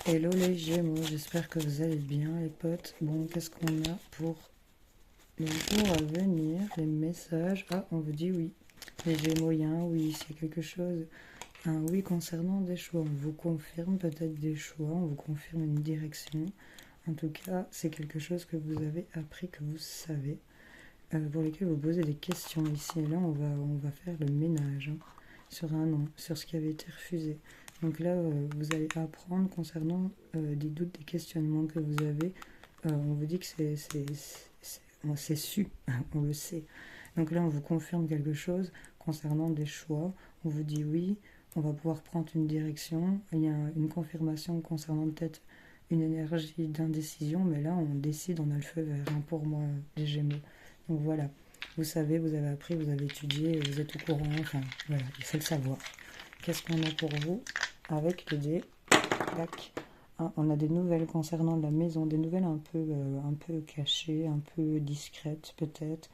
Hello les Gémeaux, j'espère que vous allez bien les potes. Bon, qu'est-ce qu'on a pour les jours à venir, les messages? Ah, on vous dit oui. Les Gémeaux, il y a un oui, s'il y a quelque chose. Un oui concernant des choix. On vous confirme peut-être des choix, on vous confirme une direction. En tout cas, c'est quelque chose que vous avez appris, que vous savez, pour lesquels vous posez des questions ici et là. On va faire le ménage sur un nom, sur ce qui avait été refusé. Donc là, vous allez apprendre concernant des doutes, des questionnements que vous avez. On vous dit que c'est su, on le sait. Donc là, on vous confirme quelque chose concernant des choix. On vous dit oui, on va pouvoir prendre une direction. Il y a une confirmation concernant peut-être une énergie d'indécision, mais là, on décide, on a le feu vert pour moi, les Gémeaux. Donc voilà, vous savez, vous avez appris, vous avez étudié, vous êtes au courant, enfin voilà, il faut le savoir. Qu'est-ce qu'on a pour vous avec les dés? Tac. Ah, on a des nouvelles concernant la maison, des nouvelles un peu cachées, un peu discrètes peut-être,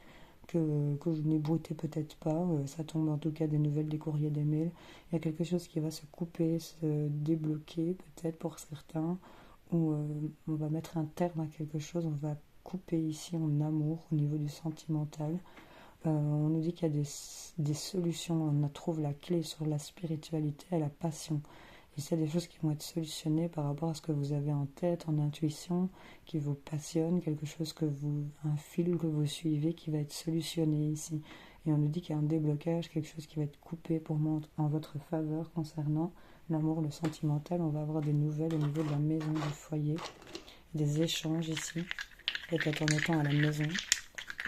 que vous n'ébruitez peut-être pas. Ça tombe en tout cas des nouvelles, des courriers, des mails. Il y a quelque chose qui va se couper, se débloquer peut-être pour certains, ou on va mettre un terme à quelque chose, on va couper ici en amour au niveau du sentimental. On nous dit qu'il y a des solutions, on trouve la clé sur la spiritualité et la passion. Et c'est des choses qui vont être solutionnées par rapport à ce que vous avez en tête, en intuition, qui vous passionne, quelque chose un fil que vous suivez qui va être solutionné ici. Et on nous dit qu'il y a un déblocage, quelque chose qui va être coupé pour moi en votre faveur concernant l'amour, le sentimental. On va avoir des nouvelles au niveau de la maison, du foyer, des échanges ici, peut-être en étant à la maison.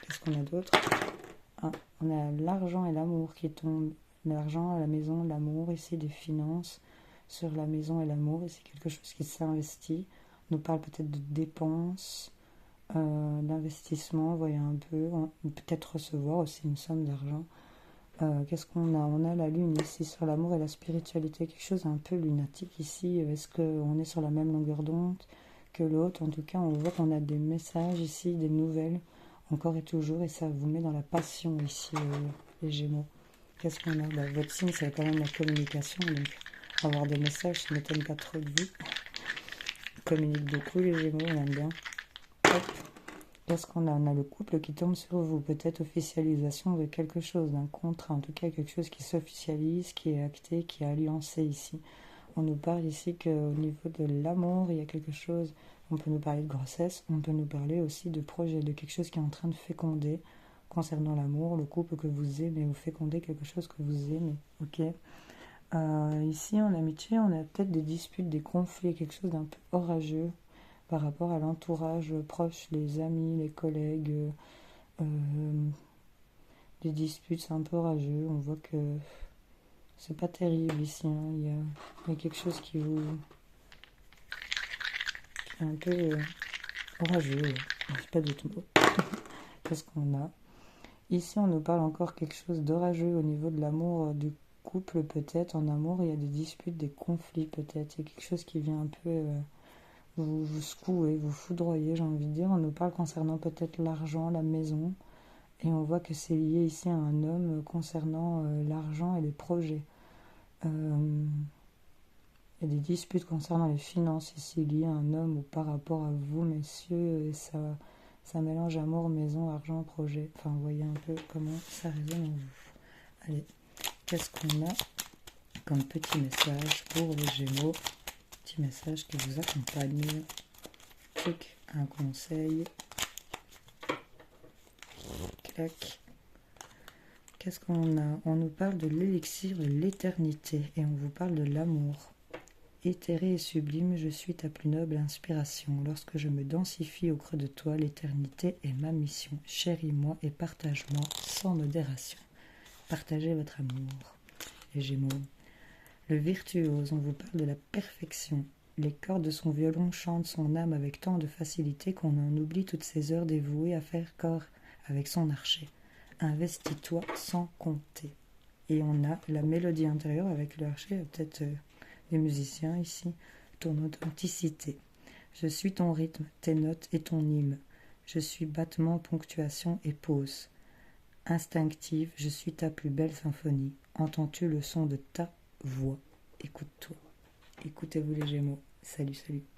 Qu'est-ce qu'on a d'autre? Ah, on a l'argent et l'amour qui tombent. L'argent à la maison, l'amour, ici des finances sur la maison et l'amour, et c'est quelque chose qui s'investit. On nous parle peut-être de dépenses, d'investissement, voyez un peu, peut-être recevoir aussi une somme d'argent. Qu'est-ce qu'on a? On a la lune ici sur l'amour et la spiritualité, quelque chose un peu lunatique ici. Est-ce qu'on est sur la même longueur d'onde que l'autre? En tout cas, on voit qu'on a des messages ici, des nouvelles, encore et toujours, et ça vous met dans la passion ici, les Gémeaux. Qu'est-ce qu'on a? Votre signe, c'est quand même la communication, donc avoir des messages, ça ne m'étonne pas trop de vous. On communique beaucoup, les Gémeaux, on aime bien. Hop. Qu'est-ce qu'on a? On a le couple qui tombe sur vous, peut-être officialisation de quelque chose, d'un contrat, en tout cas quelque chose qui s'officialise, qui est acté, qui est alliancé ici. On nous parle ici qu'au niveau de l'amour, il y a quelque chose, on peut nous parler de grossesse, on peut nous parler aussi de projet, de quelque chose qui est en train de féconder concernant l'amour, le couple que vous aimez, ou féconder quelque chose que vous aimez, ok? Ici, en amitié, on a peut-être des disputes, des conflits, quelque chose d'un peu orageux par rapport à l'entourage proche, les amis, les collègues, des disputes, c'est un peu orageux. On voit que c'est pas terrible ici, hein. Il y a quelque chose qui est un peu orageux. Ouais. C'est pas d'autre mot. Qu'est-ce qu'on a? Ici, on nous parle encore quelque chose d'orageux au niveau de l'amour du couple, peut-être. En amour, il y a des disputes, des conflits, peut-être. Il y a quelque chose qui vient un peu vous secouer, vous foudroyer, j'ai envie de dire. On nous parle concernant peut-être l'argent, la maison. Et on voit que c'est lié ici à un homme concernant l'argent et les projets. Il y a des disputes concernant les finances ici liées à un homme ou par rapport à vous, messieurs. Et ça mélange amour, maison, argent, projet. Enfin, vous voyez un peu comment ça résonne en vous. Allez, qu'est-ce qu'on a comme petit message pour les Gémeaux? Petit message qui vous accompagne. Truc, un conseil. Clac. Qu'est-ce qu'on a? On nous parle de l'élixir de l'éternité et on vous parle de l'amour. Éthéré et sublime, je suis ta plus noble inspiration. Lorsque je me densifie au creux de toi, l'éternité est ma mission. Chéris-moi et partage-moi sans modération. Partagez votre amour. Les Gémeaux. Le virtuose, on vous parle de la perfection. Les cordes de son violon chantent son âme avec tant de facilité qu'on en oublie toutes ces heures dévouées à faire corps avec son archer. Investis-toi sans compter. Et on a la mélodie intérieure avec le archer, peut-être des musiciens ici, ton authenticité. Je suis ton rythme, tes notes et ton hymne. Je suis battement, ponctuation et pause. Instinctive, je suis ta plus belle symphonie. Entends-tu le son de ta voix? Écoute-toi. Écoutez-vous les Gémeaux. Salut, salut.